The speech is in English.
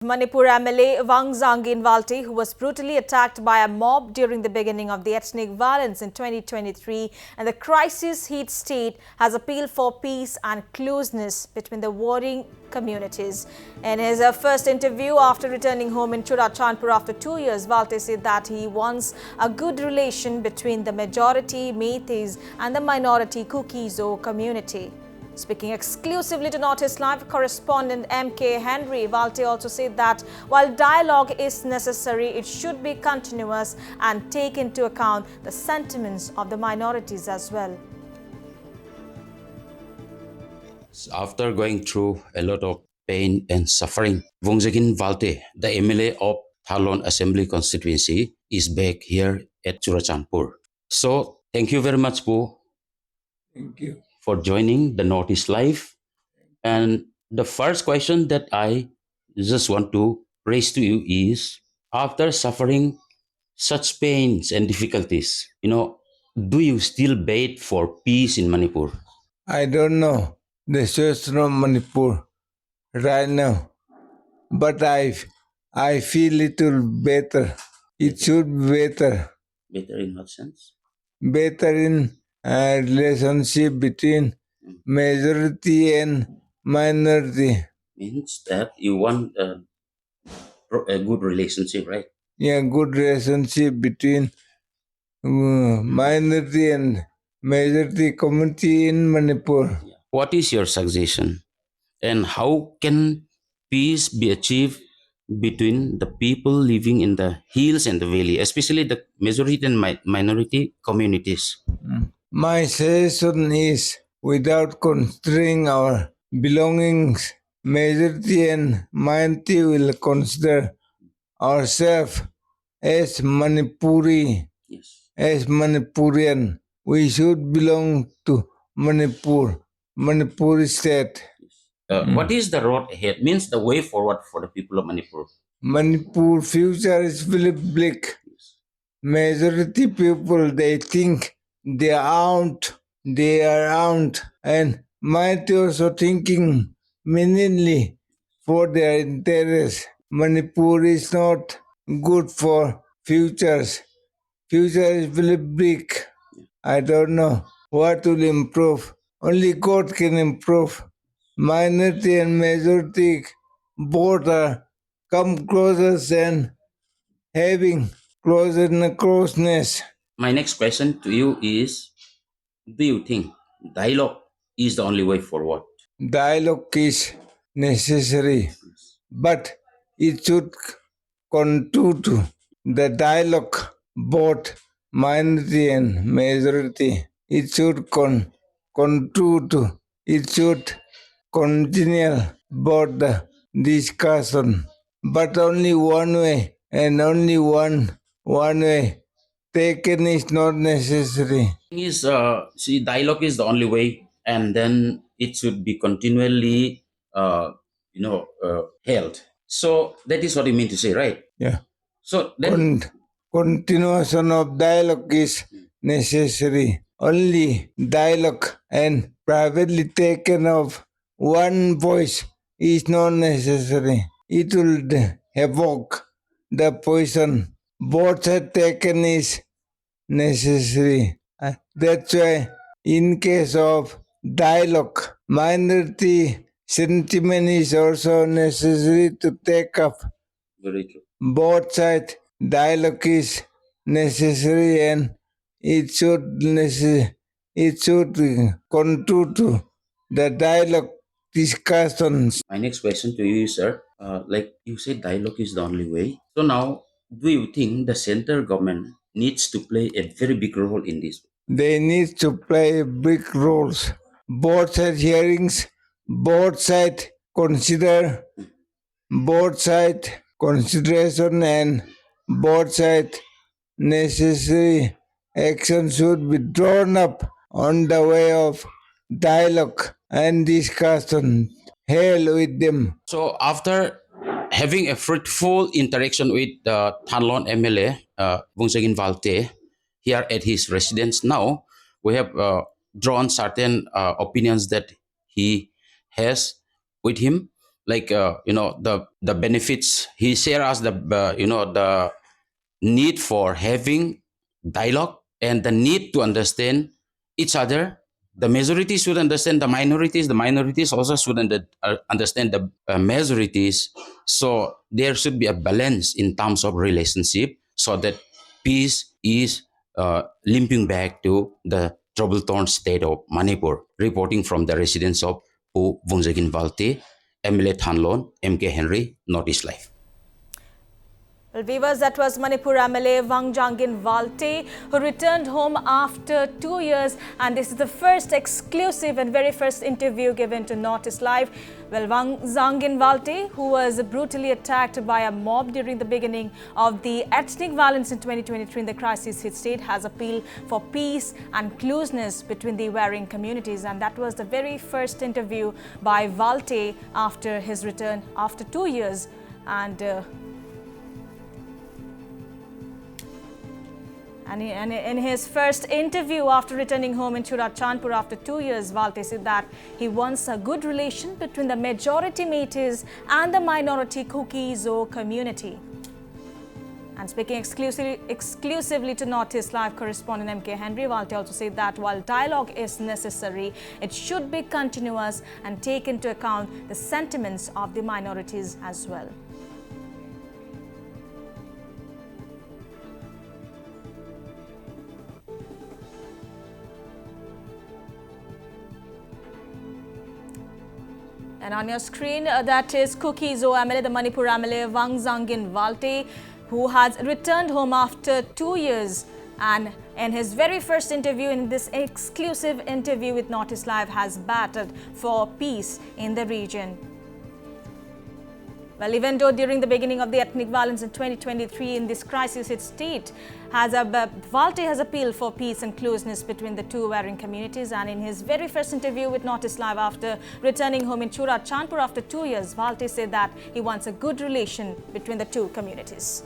Manipur MLA Vungzagin Valte, who was brutally attacked by a mob during the beginning of the ethnic violence in 2023, and the crisis-hit state has appealed for peace and closeness between the warring communities. In his first interview after returning home in Churachandpur after 2 years, Valte said that he wants a good relation between the majority Meiteis and the minority Kuki-Zo community. Speaking exclusively to Northeast Live correspondent M.K. Henry, Valte also said that while dialogue is necessary, it should be continuous and take into account the sentiments of the minorities as well. After going through a lot of pain and suffering, Vungzagin Valte, the MLA of Thalon Assembly constituency, is back here at Churachandpur. So, thank you very much, Po. Thank you. For joining the Northeast Live. And the first question that I just want to raise to you is, after suffering such pains and difficulties, do you still bait for peace in Manipur? I don't know the situation of Manipur right now, but I feel little better. It should be better. Better in what sense? Better in relationship between majority and minority. Means that you want a good relationship, right? Yeah, good relationship between minority and majority community in Manipur. What is your suggestion? And how can peace be achieved between the people living in the hills and the valley, especially the majority and minority communities? My suggestion is, without considering our belongings, majority and minority will consider ourselves as Manipuri, Yes. as Manipurian. We should belong to Manipur, Manipuri state. What is the road ahead? Means the way forward for the people of Manipur. Manipur future is very bleak. Majority people, they think they are out, and might also thinking meaningly for their interests. Manipur is not good for futures. Future is very bleak. I don't know what will improve. Only God can improve. Minority and majority both are come closer and having closeness. My next question to you is, do you think dialogue is the only way forward? Dialogue is necessary, but it should contribute to the dialogue both minority and majority. It should contribute to, it should continue both the discussion, but only one way and only one way taken is not necessary. Is see, dialogue is the only way, and then it should be continually held. So that is what you mean to say, right? Yeah. So then Continuation of dialogue is necessary. Only dialogue and privately taken of one voice is not necessary. It will evoke the poison. Both are taken is necessary. That's why in case of dialogue, minority sentiment is also necessary to take up. very true. Both sides dialogue is necessary, and it should contribute to the dialogue discussions. My next question to you is, sir, like you said, dialogue is the only way. So now, do you think the central government needs to play a very big role in this? They need to play big roles. Both side hearings, both side consider, both side consideration, and both side necessary action should be drawn up on the way of dialogue and discussion held with them. So after having a fruitful interaction with the Thalon MLA, Vungzagin Valte, here at his residence now, we have drawn certain opinions that he has with him. the benefits. He shared us the need for having dialogue and the need to understand each other. The majorities should understand the minorities. The minorities also should understand the majorities. So there should be a balance in terms of relationship, so that peace is limping back to the trouble-torn state of Manipur. Reporting from the residence of Vungzagin Valte, MLA Thanlon, MK Henry, Northeast Life. Well, viewers, that was Manipur MLA Vungzagin Valte, who returned home after 2 years, and this is the first exclusive and very first interview given to Notice Live. Well, Vungzagin Valte, who was brutally attacked by a mob during the beginning of the ethnic violence in 2023 in the crisis-hit state, has appealed for peace and closeness between the warring communities, and that was the very first interview by Valte after his return after 2 years. And in his first interview after returning home in Churachandpur after 2 years, Valte said that he wants a good relation between the majority Meiteis and the minority Kuki-Zo community. And speaking exclusively to Notice Live correspondent MK Henry, Valte also said that while dialogue is necessary, it should be continuous and take into account the sentiments of the minorities as well. And on your screen, that is Kuki-Zo MLA, the Manipur MLA Vungzagin Valte, who has returned home after 2 years. And in his very first interview, in this exclusive interview with Notice Live, has battled for peace in the region. Well, even though during the beginning of the ethnic violence in 2023 in this crisis-hit state, Valte has appealed for peace and closeness between the two warring communities. And in his very first interview with Notice Live after returning home in Churachandpur after 2 years, Valte said that he wants a good relation between the two communities.